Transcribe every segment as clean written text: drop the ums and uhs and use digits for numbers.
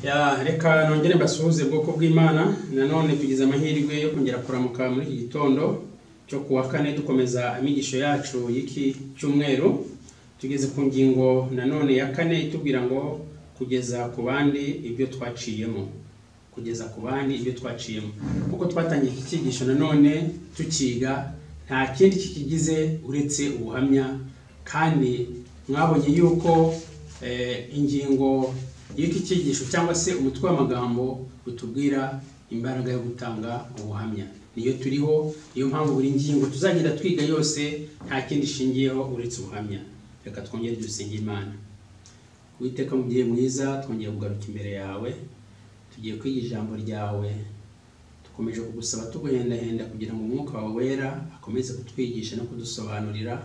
Ya reka nongere basuhuze bwoko bw'Imana nanone tugize amahirwe yo kongera kuramuka muri iki gitondo cyo kuwa kane dukomeza amigisho yacu y'iki cyumweru. Tugeze ku ngingo nanone ya kane itubwira ngo kugeza ku bandi ibyo twaciyemo. Kugeza ku bandi ibyo twaciyemo. Kuko twatangiye iki cyigisho nanone tukiga nta kindi kikigize uretse ubuhamya, kandi mwabonye yuko ingingo y'iki cyigisho cyangwa se umutwe w'amagambo utubwira imbaraga yo gutanga ubuhamya. Niyo turiho, niyo mpamvu buri ngingo tuzagenda twiga yose nta kindi shingiyeho uretse ubuhamya. Reka twongere dusenge Imana. Uwiteka mubyeyi mwiza, twongeye kugaruka imbere yawe, tugiye kwiga ijambo ryawe. Tukomeje kugusaba tuguhendahenda kugira ngo umwuka wawe wera akomeze kutwigisha no kudusobanurira,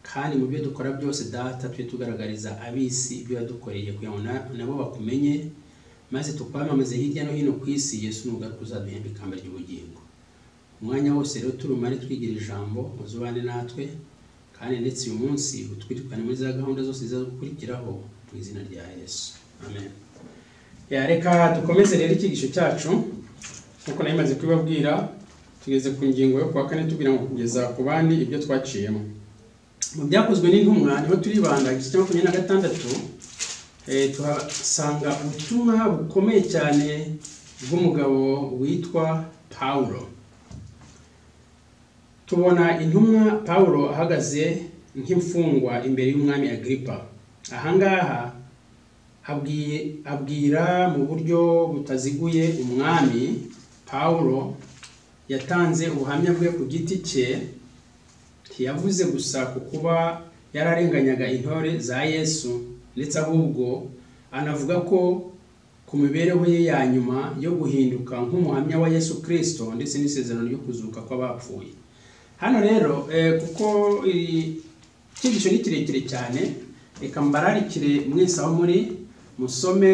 kandi mu byo dukora byose data twe tugaragariza abisi ibyo yadukoreye kugira ngo nabo bakumenye, maze tukwamamaze hirya no hino ku isi. Yesu nugaruka uzaduhemba ikamba ry'ubugingo. Umwanya wose rero turumare twigira ijambo, uzubane natwe, kandi ndetse uyu munsi utwirukane muri za gahunda zose zizagukurikiraho mu izina rya Yesu. Amen. Ya reka dukomeze rero icyigisho cyacu. Nkuko nayimaze kubabwira, tugeze ku ngingo yo kuwa kane tubwira ngo kugeza ku bandi ibyo twaciyemo. Mu byakozwe n'intumwa niho turibanda igice cya 26, tuhasanga ubutumwa bukomeye cyane bw'umugabo witwa Paulo. Tubona intumwa Paulo ahagaze nk'imfungwa imbere y'umwami Agripa. Ahangaha abwira mu buryo butaziguye umwami. Paulo yatanze ubuhamya bwe ku giti cye, ntiyavuze gusa ku kuba yararenganyaga intore za Yesu, ndetse ahubwo anavuga ko ku mibereho ye ya nyuma yo guhinduka nk'umuhamya wa Yesu Kristo ndetse n'isezerano ryo kuzuka kw'abapfuye. Hano rero kuko icyigisho ni kirekire cyane, reka mbararikire mwese aho muri musome,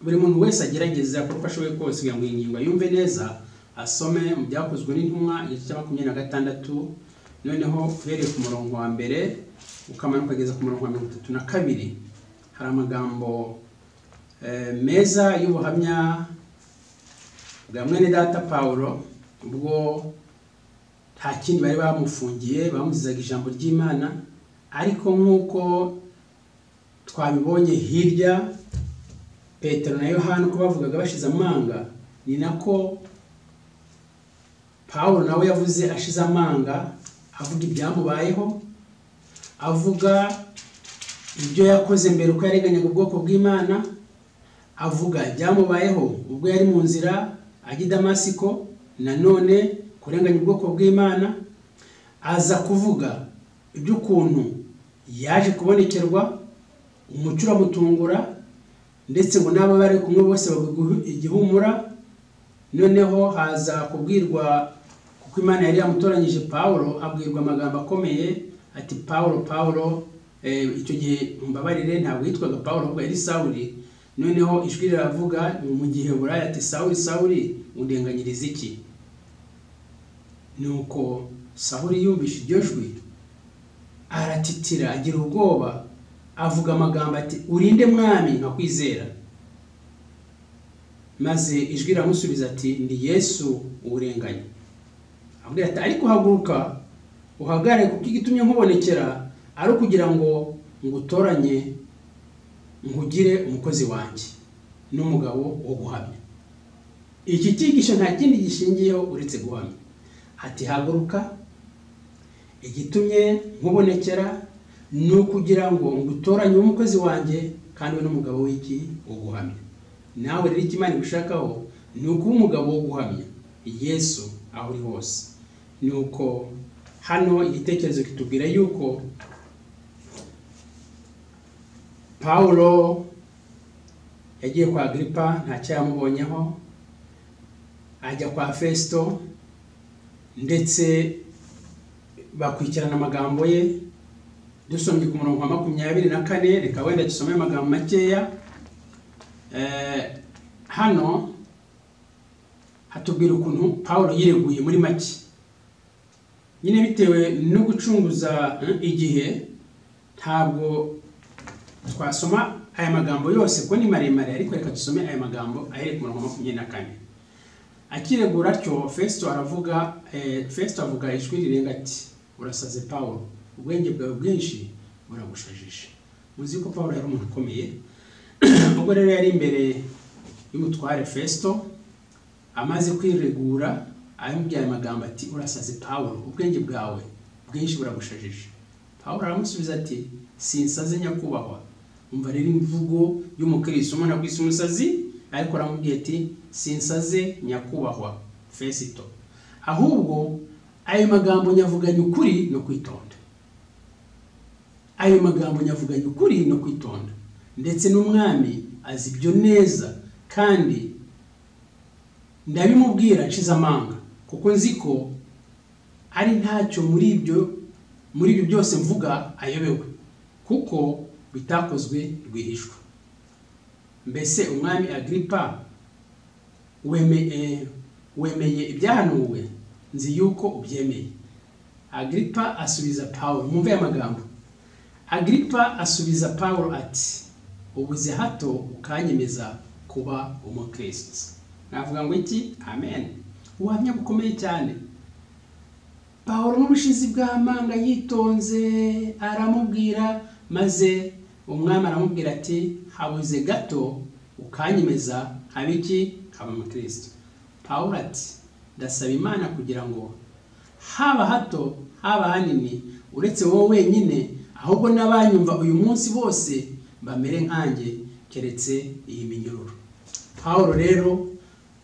buri muntu wese agerageza kuko ashoboye kose kugira ngo iyi ngingo yumve neza. Asome mu byakozwe n'intumwa igice cya 26, noneho uhereye ku murongo wa mbere ukamanuka kugeza ku murongo wa 32. Hari amagambo meza y'ubuhamya bwa mwene data Paulo, ubwo nta kindi bari bamufungiye, bamuzizaga ijambo ry'Imana. Ariko nk'uko twabibonye hirya, Petero na Yohana ko bavugaga bashize amanga, ni nako Paulo nawe yavuze ashize amanga, avuga ibyamubayeho, avuga ibyo yakoze mbere uko yareganyaga ubwoko bw'Imana, avuga ibyamubayeho ubwo yari mu nzira ajya i Damasiko, nanone kurenganya ubwoko bw'Imana. Aza kuvuga iby'ukuntu yaje kubonekerwa, umucyo uramutungura, ndetse ngo n'abo bari kumwe bose bagwa igihumura. Noneho haza kubwirwa, kuko Imana yari yamutoranyije Paulo, abwirwa amagambo akomeye ati Paulo, icyo gihe mbabarire ntabwo yitwaga Paulo ahubwo yari Sawuli. Noneho ijwi riravuga mu gihe burayi ati Sawuli undenganyiriza iki? Nuko Sawuli yumvishe iryo jwi aratitira, agira ubwoba, avuga amagambo ati urinde mwami nkakwizera. Maze ijwi riramusubiza ati ndi Yesu urenganya. Abwira ati ariko haguruka uhagare, kuko igitumye nkubonekera ari ukugira ngo ngutoranye nkugire umukozi wanjye n'umugabo wo guhamya. Iki cyigisho nta kindi gishingiyeho uretse guhamya. Ati haguruka, igitumye nkubonekera ni ukugira ngo ngutoranye umukozi wanjye kandi we n'umugabo w'iki wo guhamya. Nawe rero Imana igushakaho ni ukuba umugabo wo guhamya Yesu aho uri hose. Nuko hano igitekerezo kitubwira yuko Paulo yagiye kwa Agripa, nta cyamubonyeho, ajya kwa Festo, ndetse bakurikirana amagambo ye. Dusomye ku murongo wa 24, reka wenda dusome amagambo makeya. Hano hatubwira ukuntu Paulo yireguye muri make, nyine bitewe no gucunguza igihe. Ntabwo twasoma aya magambo yose ko ni maremare ariko reka dusome aya magambo ahereye ku murongo wa 24. Akiregura cyo Festo avuga ijwi rirenga ati urasaze Paulo, ubwenge bwawe bwinshi buragushajije. Muzi ko Paulo yari umuntu ukomeye ubwo rero yari imbere y'umutware Festo amaze kwiregura ayumubwiye amagambo ati urasaze Paulo, ubwenge bwawe bwinshi buragushajije. Paulo aramusubiza ati sinsaze nyakubahwa. Umva rero imvugo y'umukristo, umuntu akwise umusazi ariko aramubwiye ati sinsaze nyakubahwa Festo, ahubwo ayo magambo nyavuganye ukuri no kwitonda. Ayo magambo nyavuganye ukuri no kwitonda, ndetse n'umwami azi ibyo neza, kandi ndabimubwira nshize amanga, kuko nzi ko ari ntacyo muri ibyo byose mvuga ayobewe, kuko bitakozwe rwihishwa. Mbese umwami Agripa wemeye ibyahanuwe? Nzi yuko ubyemeye. Agripa asubiza Paulo, mwumve amagambo. Agripa asubiza Paulo ati ubuze hato ukanyemeza kuba umukristo. Navuga ngo iki? Amen. Ubuhamya bukomeye cyane. Paulo n'ubushizi bw'amanga yitonze aramubwira, maze umwami aramubwira ati habuze gato ukanyemeza habiki haba umukristo. Paulo ati ndasaba Imana kugira ngo haba hato haba hanini uretse wowe wenyine, ahubwo n'abanyumva uyu munsi bose bamere nkanjye keretse iyi minyururu. Paulo rero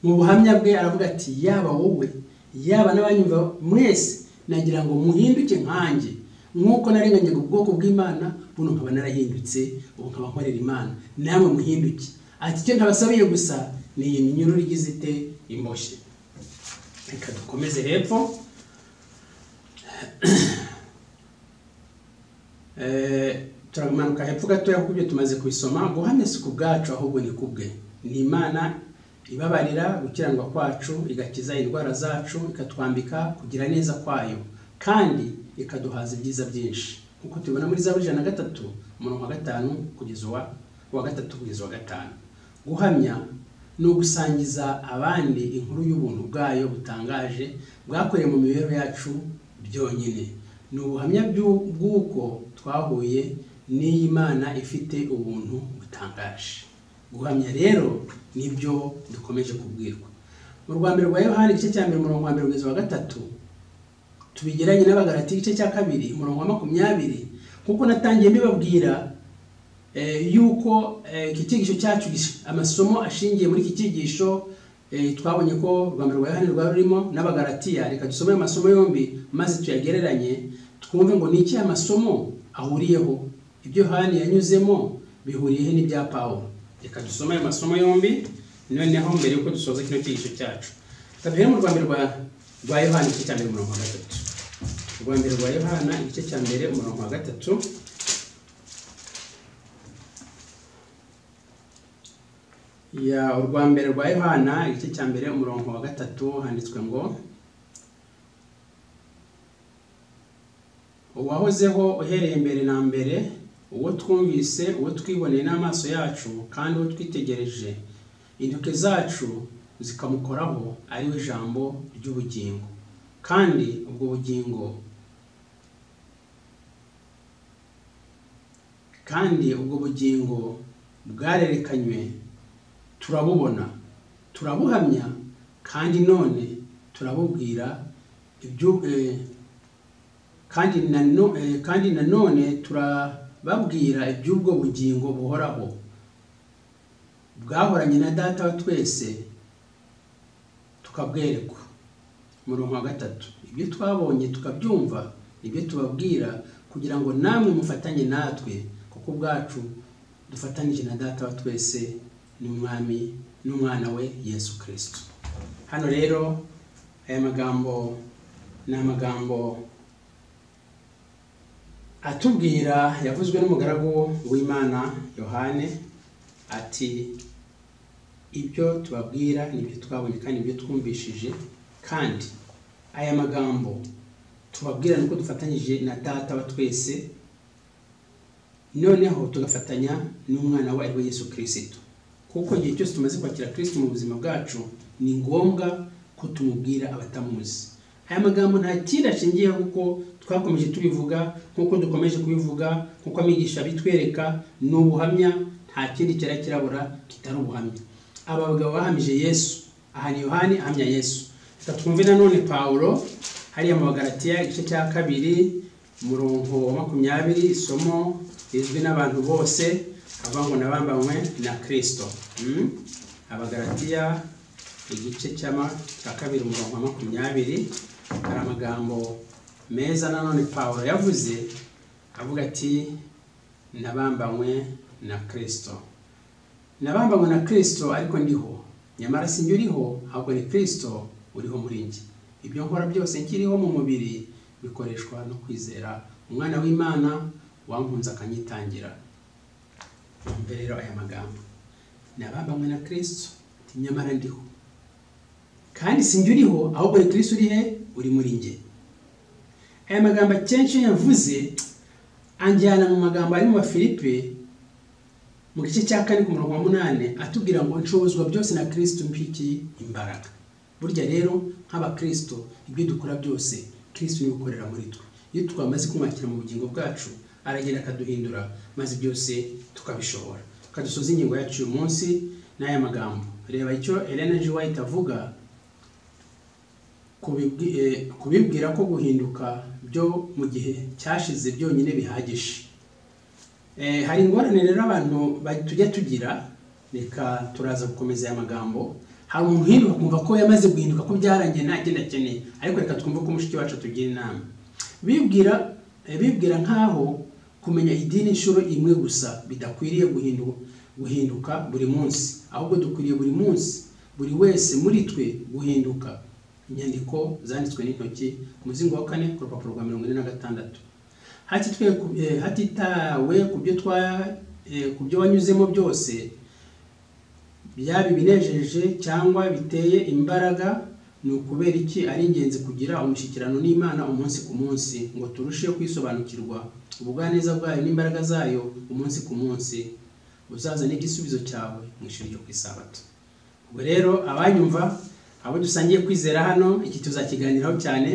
mu buhamya bwe aravuga ati yaba wowe yaba n'abanyumva mwese nagira ngo muhinduke nkanjye, nk'uko narenganyaga ubwoko bw'Imana buno nkaba narahindutse, ubu nkaba nkorera Imana, namwe muhinduke. Ati icyo ntabasabiye gusa ni iyi minyururu igize ite imboshye. Reka dukomeze hepfo. Turamanuka hepfo gatoya kuko ibyo tumaze kubisoma. Guhamya si ku bwacu ahubwo ni kubwe. Ni Imana ibabarira gukiranirwa kwacu, igakiza indwara zacu, ikatwambika kugira neza kwayo, kandi ikaduhaza ibyiza byinshi, kuko tubona muri Zaburi 103 umurongo wa 5 kugeza wa 3 kugeza wa 5. Guhamya no gusangiza abandi inkuru y'ubuntu bwayo butangaje bwakoreye mu mibereho yacu byonyine. Ni ubuhamya bw'uko twahuye n'iyi Imana ifite ubuntu butangaje. Guhamya rero nibyo dukomeje kubwirwa. Mu Rwambere rwa Yohana igice cya 1 umurongo wa 1 kugeza wa 3 tubigeranye n'Abagalati igice cya 2 umurongo wa 20, kuko natangiye mbibabwira yuko iki cyigisho cyacu amasomo ashingiye muri iki cyigisho twabonye ko Rwambere rwa Yohana rwa rurimo n'Abagalatiya. Reka dusome amasomo yombi maze tuyagereranye twumve ngo ni iki amasomo ahuriyeho, ibyo Yohana yanyuzemo bihuriye n'ibya Paulo. Reka dusome amasomo yombi noneho mbere yuko dusoza kino cyigisho cyacu. Kabiri mu Rwambere rwa Yohana igice cya 1 umurongo wa 3. Rwambere rwa Yohana igice cya 1 umurongo wa 3. Ya Urwambere rwa Yohana igice cya 1 umurongo wa 3 handitswe ngo uwahozeho uhereye mbere na mbere, uwo twumvise, uwo twiboneye n'amaso yacu, kandi uwo twitegereje intoke zacu zikamukoraho, ari we jambo ry'ubugingo. Kandi ubwo bugingo bwarerekanywe, turabubona, turabuhamya, kandi none turabubwira ibyo kandi nanone turababwira iby'ubwo bugingo buhoraho bwahoranye na Data wa twese, tukabwerekwa. Murongo wa 3, ibyo twabonye tukabyumva ibyo tubabwira, kugira ngo namwe mufatanye natwe, kuko ubwacu dufatanije na Data wa twese n'Umwami n'Umwana we Yesu Kristo. Hano rero aya magambo ni amagambo atubwira yavuzwe n'umugaragu w'Imana Yohane ati ibyo tubabwira nibyo twabonye kandi ibyo twumvishije, kandi aya magambo tubabwira nuko dufatanyije na Data wa twese noneho tugafatanya n'umwana wa Yesu Kristo. Kuko igihe cyose tumaze kwakira Kristo mu buzima bwacu ni ngombwa ko tumubwira abatamuzi. Aya magambo nta kindi ashingiyeho kuko twakomeje tubivuga, nkuko dukomeje kubivuga, kuko amigisha bitwereka n'ubuhamya, nta kindi kirabura kitari ubuhamya. Aba bagabo bahamije Yesu, aha ni Yohani ahamya Yesu. Reka twumve nanone Paulo hariya mu Bagalatiya igice cya 2 umurongo wa 20, isomo rizwi n'abantu bose, avuga ngo nabambanywe na Kristo. Abagalatiya igice cya 2 umurongo wa 20, hari amagambo meza nanone Paulo yavuze avuga ati nabambanywe na Kristo. Nabambanywe na Kristo ariko ndiho, nyamara sinjye uriho, ahubwo ni Kristo uriho muri njye. Ibyo nkora byose nkiriho mu mubiri bikoreshwa no kwizera umwana w'Imana wankunze akanyitangira. Mbere rero aya magambo nabambanywe na Kristo, nyamara ndiho, kandi sinjye uriho, ahubwo ni Kristo uri muri njye. Aya magambo akenshi yavuze anjyana mu magambo ari mu Filipi mu gice cya 4 ku murongo wa 8 atubwira ngo nshobozwa byose na Kristo mpiki imbaraga. Burya rero nk'abakristo ibyo dukora byose Kristo niwe ukorera muri twe. Iyo twamaze kumwakira mu bugingo bwacu aragenda akaduhindura maze byose tukabishobora. Kadusoza ingingo yacu uyu munsi n'aya magambo. Reba icyo Ellen G. White avuga kubibwira ko guhinduka byo mu gihe cyashize byonyine bihagije. Hari ingorane rero abantu tujya tugira, reka turaza gukomeza aya magambo. Hari umuntu uhinduka kumva ko yamaze guhinduka ko byarangiye nta kindi akeneye, ariko reka twumve ko mushiki wacu tugira inama. Bibwira nkaho kumenya idini inshuro imwe gusa bidakwiriye guhinduka buri munsi, ahubwo dukwiriye buri munsi buri wese muri twe guhinduka. Inyandiko zanditswe n'intoki ku muzingo wa 4 ku rupapuro rwa 46. Hatitawe ku byo wanyuzemo byose, byaba binejeje cyangwa biteye imbaraga, ni ukubera iki ari ingenzi kugira umushyikirano n'Imana umunsi ku munsi, ngo turusheho kwisobanukirwa ubugwaneza bwayo n'imbaraga zayo umunsi ku munsi. Uzazana igisubizo cyawe mu ishuri ryo kwisabato. Ubwo rero abanyumva, abo dusangiye kwizera hano, iki tuzakiganiraho cyane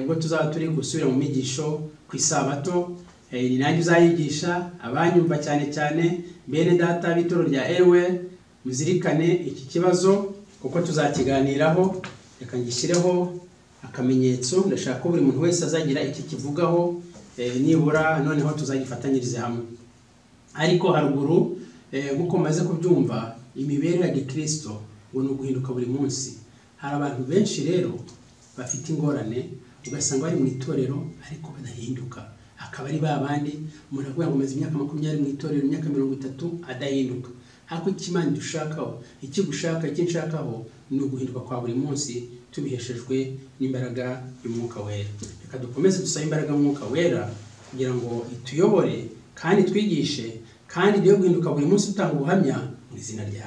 ubwo tuzaba turi gusubira mu migisho kwisabato. Ni nanjye uzayigisha abanyumva cyane bene data bitoro rya Ewe, muzirikane iki kibazo kuko tuzakiganiraho. Reka ngishireho akamenyetso, ndashaka ko buri muntu wese azagira iki kivugaho, nibura noneho tuzagifatanyirize hamwe. Ariko haruguru nkuko maze kubyumva, imibereho ya Gikristo ngo ni uguhinduka buri munsi. Hari abantu benshi rero bafite ingorane, ugasanga bari mu itorero ariko badahinduka. Akaba ari babandi umuntu avuga ngo maze imyaka 20 mu itorero, imyaka 30 adahinduka. Hako ikimana dushakaho, ikigushaka ikinshakaho ni uguhinduka kwa buri munsi tubiheshejwe n'imbaraga y'Umwuka Wera. Reka dukomeze dusaba imbaraga y'Umwuka Wera kugira ngo ituyobore kandi twigishe, kandi niyo guhinduka buri munsi utanga ubuhamya mu izina rya